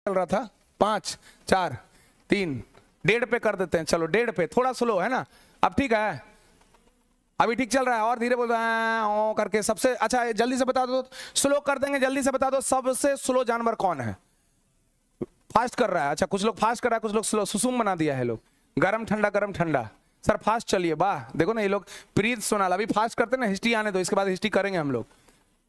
चल रहा था 5 4 3 1.5 पे कर देते हैं, चलो 1.5 पे, थोड़ा स्लो है ना, अब ठीक है, अभी ठीक चल रहा है, और धीरे बोल रहे हैं ओ करके सबसे अच्छा जल्दी से बता दो, स्लो कर देंगे, जल्दी से बता दो सबसे स्लो जानवर कौन है? फास्ट कर रहा है, अच्छा कुछ लोग फास्ट कर रहा है, कुछ लोग स्लो, सुसुम बना दिया है लोग, गरम ठंडा सर फास्ट चलिए, वाह देखो ना ये लोग, प्रीत सोनाल अभी फास्ट करते ना, हिस्ट्री आने दो, इसके बाद हिस्ट्री करेंगे हम लोग,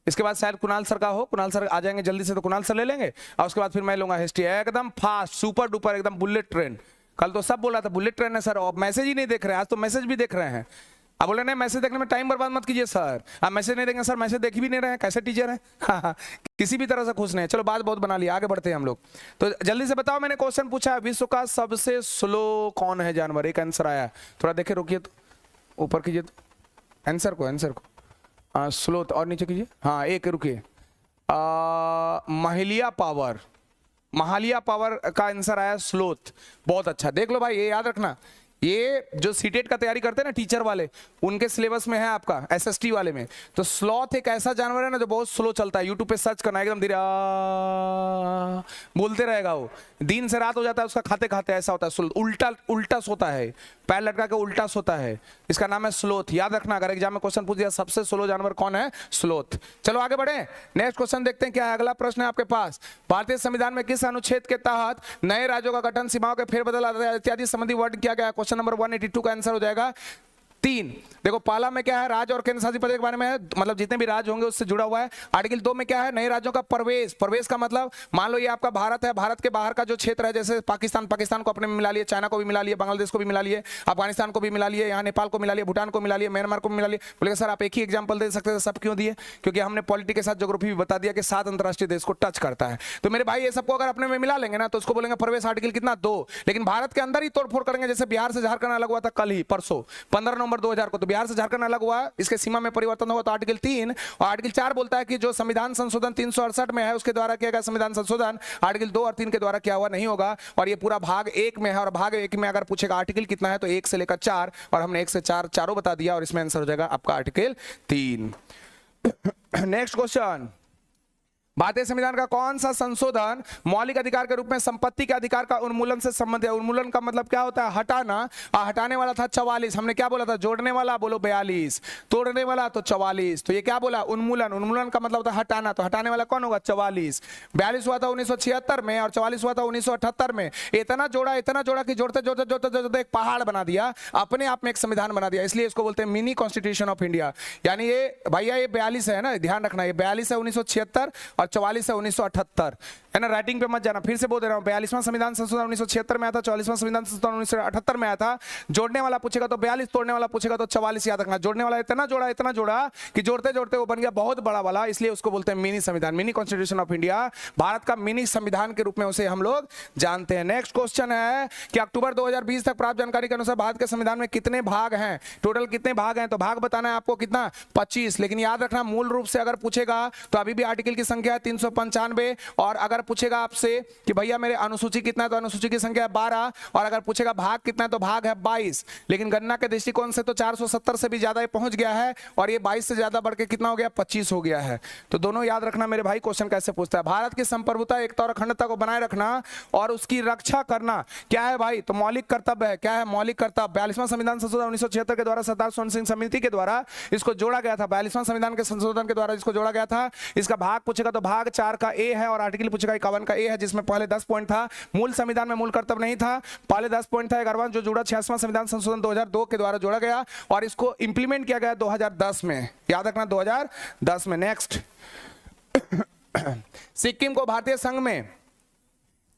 इसके बाद शायद कुणाल सर का हो, कुणाल सर आ जाएंगे जल्दी से तो कुणाल सर ले लेंगे, और उसके बाद फिर मैं लूंगा हिस्ट्री, एकदम फास्ट सुपर डुपर एकदम बुलेट ट्रेन। कल तो सब बोला था बुलेट ट्रेन है सर, और मैसेज ही नहीं देख रहे हैं, आज तो मैसेज भी देख रहे हैं। अब बोले नहीं मैसेज देखने में टाइम बर्बाद मत कीजिए सर, आप मैसेज नहीं देंगे सर, मैसेज देख भी नहीं रहे हैं, कैसे टीचर है? हाँ, किसी भी तरह से खुश नहीं है। चलो बात बहुत बना लिया, आगे बढ़ते हैं हम लोग। तो जल्दी से बताओ, मैंने क्वेश्चन पूछा विश्व का सबसे स्लो कौन है जानवर, एक आंसर आया, थोड़ा देखे, रुकिए तो ऊपर कीजिए तो आंसर को स्लो और नीचे कीजिए, हाँ एक रुकिए, महिलिया पावर का आंसर आया स्लोथ, बहुत अच्छा, देख लो भाई ये याद रखना, ये जो सीटेट का तैयारी करते हैं ना टीचर वाले, उनके सिलेबस में है आपका एसएसटी वाले में, तो स्लॉथ एक ऐसा जानवर है ना जो बहुत स्लो चलता है, यूट्यूब पे सर्च करना, एकदम धीरे बोलते रहेगा वो, दिन से रात हो जाता है उसका खाते खाते, ऐसा होता है, उल्टा सोता है, पैर लटका के उल्टा सोता है, इसका नाम है स्लोथ, याद रखना, अगर एग्जाम में क्वेश्चन पूछ दिया सबसे स्लो जानवर कौन है, स्लोथ। चलो आगे बढ़े, नेक्स्ट क्वेश्चन देखते हैं क्या है, अगला प्रश्न है आपके पास, भारतीय संविधान में किस अनुच्छेद के तहत नए राज्यों का गठन, सीमाओं के फेरबदल इत्यादि संबंधी वर्ड किया गया? क्वेश्चन नंबर 182 का आंसर हो जाएगा 3। देखो पहला में क्या है, राज्य और केंद्र शासित प्रदेश के बारे में है, मतलब जितने भी राज्य होंगे उससे जुड़ा हुआ है। आर्टिकल 2 में क्या है, नए राज्यों का प्रवेश, प्रवेश का मतलब मान लो ये आपका भारत है, भारत के बाहर का जो क्षेत्र है, जैसे पाकिस्तान को अपने में मिला लिए, चाइना को भी मिला लिए, बांग्लादेश को भी मिला लिए, अफगानिस्तान को भी मिला लिए, यहाँ नेपाल को मिला लिए, भूटान को मिला लिए, म्यांमार को मिला लिए। बोलेगा सर आप एक ही एग्जाम्पल दे सकते थे, सब क्यों दिए? क्योंकि हमने पॉलिटी के साथ ज्योग्राफी भी बता दिया कि 7 अंतरराष्ट्रीय देश को टच करता है। तो मेरे भाई ये सबको अगर अपने में मिला लेंगे ना तो उसको बोलेंगे प्रवेश आर्टिकल कितना 2, लेकिन भारत के अंदर ही तोड़फोड़ करेंगे, जैसे बिहार से झारखंड अलग हुआ था कल ही परसों 15 नवंबर 2000 को, तो बिहार झारखंड अलग हुआ, इसके सीमा में परिवर्तन हुआ, तो आर्टिकल 3 और आर्टिकल 4 बोलता है कि जो संविधान संशोधन 368 में है उसके द्वारा किया गया संविधान संशोधन आर्टिकल 2 और 3 के द्वारा किया हुआ नहीं होगा, और ये पूरा भाग 1 में है, और भाग 1 में अगर पूछेगा आर्टिकल कितना है तो 1 से लेकर 4, और हमने 1 से 4 चारों बता दिया, और इसमें आंसर हो जाएगा आपका आर्टिकल 3। नेक्स्ट क्वेश्चन, भारतीय संविधान का कौन सा संशोधन मौलिक अधिकार के रूप में संपत्ति के अधिकार का उन्मूलन से संबंधित है? उन्मूलन का मतलब क्या होता है? हटाना, हटाने वाला था 44, हमने क्या बोला था? जोड़ने वाला बोलो 42, तोड़ने वाला तो 44, तो ये क्या बोला? उन्मूलन। उन्मूलन का मतलब होता है हटाना, तो हटाने वाला कौन होगा? 44। 42 हुआ था 1976 में और 44 हुआ था 1978 में। इतना जोड़ा कि जोड़ते जोड़ते एक पहाड़ बना दिया, अपने आप में एक संविधान बना दिया, इसलिए इसको बोलते हैं मिनी कॉन्स्टिट्यूशन ऑफ इंडिया। यानी ये भैया ये 42 है ना, ध्यान रखना, ये 42 है 1976 और 44 है 1978, है ना, राइटिंग पे मत जाना, फिर से बोल दे रहा हूं, 42वां संविधान संशोधन 1976 में आया था, 44वां संविधान संशोधन 1978 में आया था। जोड़ने वाला पूछेगा तो 42, तोड़ने वाला पूछेगा तो 44, याद रखना। जोड़ने वाला इतना जोड़ा कि जोड़ते जोड़ते वो बन गया बहुत बड़ा वाला, इसलिए उसको बोलते हैं मिनी संविधान, mini constitution of India. Bharat का मिनी संविधान के रूप में उसे हम लोग जानते हैं। नेक्स्ट क्वेश्चन है कि अक्टूबर 2020 तक प्राप्त जानकारी के अनुसार भारत के संविधान में कितने भाग हैं? टोटल कितने भाग हैं? तो भाग बताना है आपको कितना? 25। लेकिन याद रखना मूल रूप से अगर पूछेगा तो अभी भी आर्टिकल की संख्या है 395, और अगर पूछेगा आपसे कि भैया मेरे अनुसूची कितना है तो अनुसूची की संख्या है 12, और अगर पूछेगा भाग कितना है तो भाग है 22। लेकिन गणना के दृष्टिकोण से तो 470 से भी ज्यादा ये पहुंच गया है, और ये 22 से ज्यादा बढ़ के कितना हो गया? 25 हो गया है। तो दोनों याद रखना मेरे भाई। क्वेश्चन कैसे पूछता है? भारत की संप्रभुता, एकता और अखंडता को बनाए रखना और उसकी रक्षा करना क्या है भाई? तो मौलिक कर्तव्य है। क्या है मौलिक कर्तव्य? 42वां संविधान संशोधन 1976 के द्वारा सरदार सोहन सिंह समिति के द्वारा इसको जोड़ा गया था। 42वां संविधान के संशोधन के द्वारा इसको जोड़ा गया था। इसका भाग पूछेगा तो भाग 4 का ए है, और आर्टिकल पूछेगा 51 का ए है, जिसमें पहले 10 पॉइंट था। मूल संविधान में मूल कर्तव्य नहीं था, पहले 10 पॉइंट था। 11वां जो जुड़ा 86वां संविधान संशोधन 2002 के द्वारा जोड़ा गया, और इसको इंप्लीमेंट किया गया 2010 में, याद रखना 2010 में। नेक्स्ट, सिक्किम को भारतीय संघ में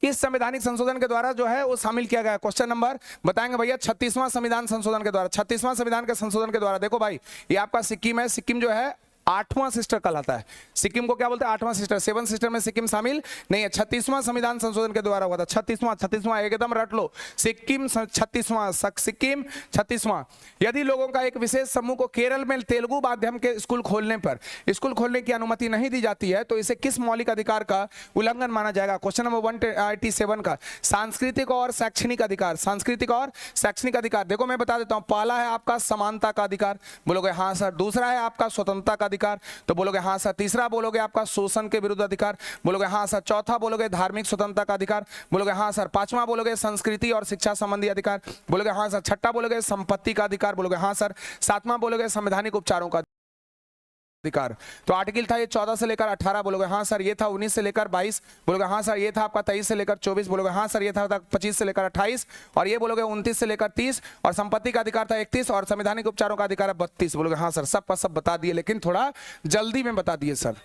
किस संवैधानिक संशोधन के द्वारा जो है वो शामिल किया गया? क्वेश्चन नंबर बताएंगे भैया 36वां संविधान संशोधन के द्वारा। 36वां संविधान के संशोधन के द्वारा। देखो भाई ये आपका सिक्किम है, सिक्किम जो है 8वां सिस्टर कहलाता है। सिक्किम को क्या बोलते हैं? 8वां सिस्टर। 7 सिस्टर में सिक्किम शामिल नहीं है। 36वां संविधान संशोधन के द्वारा हुआ था। 36वां एकदम रट लो, सिक्किम 36वां, सिक्किम 36वां। यदि लोगों का एक विशेष समूह को केरल में तेलुगु माध्यम के स्कूल खोलने की अनुमति नहीं दी जाती है तो इसे किस मौलिक अधिकार का उल्लंघन माना जाएगा? क्वेश्चन नंबर 187 का सांस्कृतिक और शैक्षणिक अधिकार। सांस्कृतिक और शैक्षणिक अधिकार देखो मैं बता देता हूं। पहला है आपका समानता का अधिकार, बोलोगे हाँ सर। दूसरा है आपका स्वतंत्रता का अधिकार, तो बोलोगे हाँ सर। तीसरा बोलोगे आपका शोषण के विरुद्ध अधिकार, बोलोगे हाँ सर। चौथा बोलोगे धार्मिक स्वतंत्रता का अधिकार, बोलोगे हाँ सर। पांचवा बोलोगे संस्कृति और शिक्षा संबंधी अधिकार, बोलोगे हाँ सर। छठा बोलोगे संपत्ति का अधिकार, बोलोगे हाँ सर। सातवां बोलोगे संवैधानिक उपचारों का अधिकार। तो आर्टिकल था ये 14 से लेकर 18, बोलोगे हाँ सर। ये था 19 से लेकर 22, बोलोगे हाँ सर। ये था आपका 23 से लेकर 24, बोलोगे हाँ सर। ये था 25 से लेकर 28, और ये बोलोगे 29 से लेकर 30, और संपत्ति का अधिकार था 31, और संवैधानिक उपचारों का अधिकार है 32, बोलोगे हाँ सर। सब का सब बता दिए, लेकिन थोड़ा जल्दी में बता दिए सर।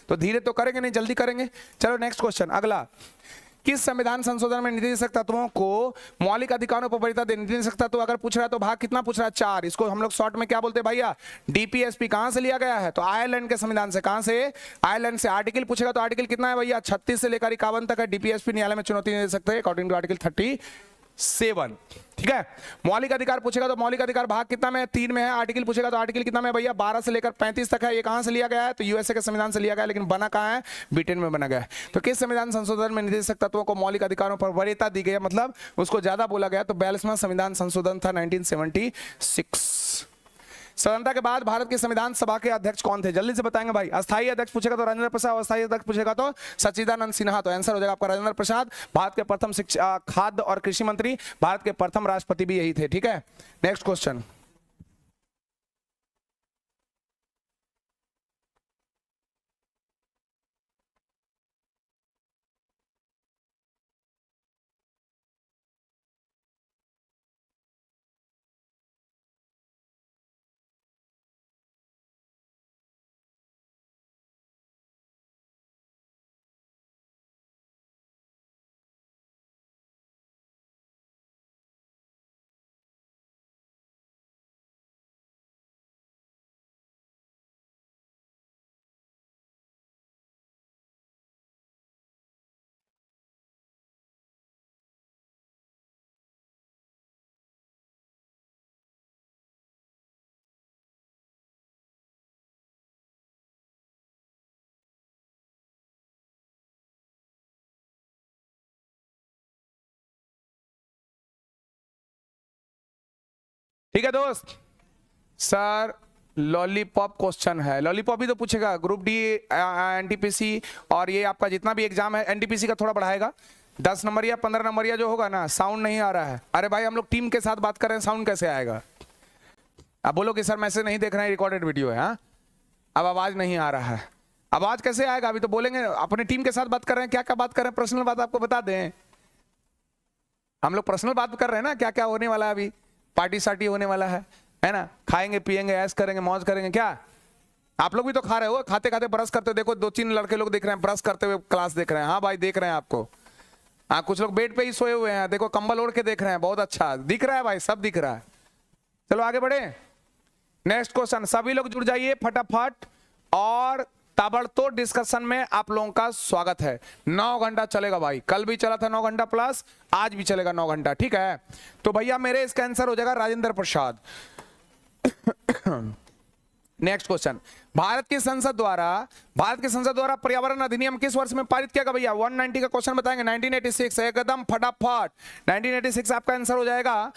तो धीरे तो करेंगे नहीं, जल्दी करेंगे। चलो नेक्स्ट क्वेश्चन अगला। किस संविधान संशोधन में नीतिशक तत्वों को मौलिक अधिकारों पर वरीयता देनी? नीतिशक तत्व अगर पूछ रहा है तो भाग कितना पूछ रहा है? 4। इसको हम लोग शॉर्ट में क्या बोलते हैं भैया? डीपीएसपी। कहां से लिया गया है? तो आयरलैंड के संविधान से। कहां से? आयरलैंड से। आर्टिकल पूछेगा तो आर्टिकल कितना है भैया? 36 से लेकर 51 तक है। डीपीएसपी न्यायालय में चुनौती नहीं दे सकते अकॉर्डिंग टू आर्टिकल 37। ठीक है। मौलिक अधिकार पूछेगा तो मौलिक अधिकार भाग कितना में है? 3 में है। आर्टिकल पूछेगा तो आर्टिकल कितना में भैया? 12 से लेकर 35 तक है। ये कहां से लिया गया है? तो यूएसए के संविधान से लिया गया है, लेकिन बना कहां है? ब्रिटेन में बना गया है। तो किस संविधान संशोधन में नीतिशक तत्वों को मौलिक अधिकारों पर वरीयता दी गई है, मतलब उसको ज्यादा बोला गया? तो 42वां संविधान संशोधन था 1976। स्वतंत्रता के बाद भारत की संविधान सभा के अध्यक्ष कौन थे? जल्दी से बताएंगे भाई। अस्थायी अध्यक्ष पूछेगा तो राजेंद्र प्रसाद, अस्थायी अध्यक्ष पूछेगा तो सच्चिदानंद सिन्हा। तो आंसर हो जाएगा आपका राजेंद्र प्रसाद। भारत के प्रथम शिक्षा, खाद्य और कृषि मंत्री, भारत के प्रथम राष्ट्रपति भी यही थे। ठीक है। Next question. ठीक है दोस्त। सर लॉलीपॉप क्वेश्चन है, लॉलीपॉप ही तो पूछेगा। ग्रुप डी, एनटीपीसी, और ये आपका जितना भी एग्जाम है एनटीपीसी का थोड़ा बढ़ाएगा। 10 नंबर या 15 नंबर या जो होगा ना, साउंड नहीं आ रहा है। अरे भाई हम लोग टीम के साथ बात कर रहे हैं, साउंड कैसे आएगा? अब बोलो कि सर मैसेज नहीं देख रहे हैं, रिकॉर्डेड वीडियो है। हाँ, अब आवाज नहीं आ रहा है। आवाज कैसे आएगा? अभी तो बोलेंगे अपने टीम के साथ बात कर रहे हैं। क्या क्या बात कर रहे हैं? पर्सनल बात आपको बता दें, हम लोग पर्सनल बात कर रहे हैं ना, क्या क्या होने वाला है। अभी पार्टी सार्टी होने वाला है ना? खाएंगे पिएंगे, ऐश करेंगे, मौज करेंगे। क्या आप लोग भी तो खा रहे हो? खाते खाते ब्रश करते, देखो 2-3 लड़के लोग देख रहे हैं ब्रश करते हुए, क्लास देख रहे हैं। हाँ भाई देख रहे हैं आपको। हाँ, कुछ लोग बेड पे ही सोए हुए हैं, देखो कंबल ओढ़ के देख रहे हैं। बहुत अच्छा दिख रहा है भाई, सब दिख रहा है। चलो आगे बढ़े। Next question. सभी लोग जुड़ जाइए फटाफट, और ताबड़तोड़ डिस्कशन में आप लोगों का स्वागत है। 9 घंटा चलेगा भाई। कल भी चला था 9 घंटा प्लस, आज भी चलेगा 9 घंटा। ठीक है। तो भैया मेरे इसका आंसर हो जाएगा राजेंद्र प्रसाद। Next question. भारत की संसद द्वारा पर्यावरण अधिनियम किस वर्ष में पारित किया गया भैया? 190 का क्वेश्चन बताएंगे। 1986। एकदम फटाफट 1986 आपका आंसर हो जाएगा।